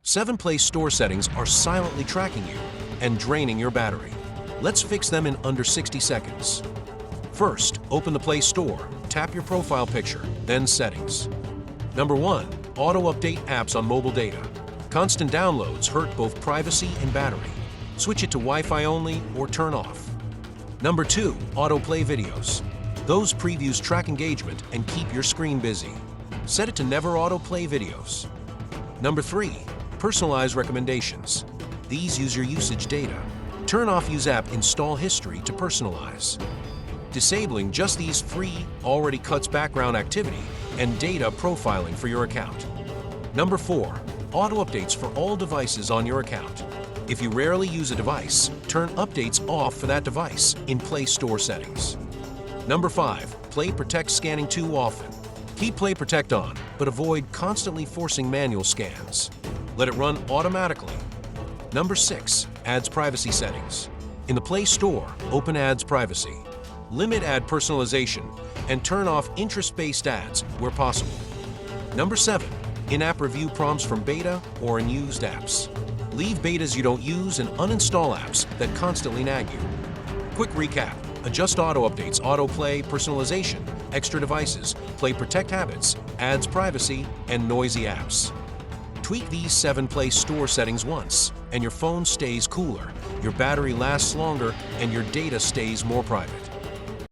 7 Play Store settings are silently tracking you and draining your battery. Let's fix them in under 60 seconds. First, open the Play Store, tap your profile picture, then Settings. Number 1. Auto-update apps on mobile data. Constant downloads hurt both privacy and battery. Switch it to Wi-Fi only or turn off. Number 2. Autoplay videos. Those previews track engagement and keep your screen busy. Set it to never autoplay videos. Number 3. Personalized recommendations. These use your usage data. Turn off Use App Install History to personalize. Disabling just these free already cuts background activity and data profiling for your account. Number 4. Auto updates for all devices on your account. If you rarely use a device, turn updates off for that device in Play Store settings. Number 5. Play Protect scanning too often. Keep Play Protect on, but avoid constantly forcing manual scans. Let it run automatically. Number 6. Ads privacy settings. In the Play Store, open Ads privacy. Limit ad personalization and turn off interest-based ads where possible. Number 7. In-app review prompts from beta or unused apps. Leave betas you don't use and uninstall apps that constantly nag you. Quick recap. Adjust auto updates, autoplay, personalization, extra devices, Play Protect habits, ads privacy, and noisy apps. Tweak these 7 Play Store settings once, and your phone stays cooler, your battery lasts longer, and your data stays more private.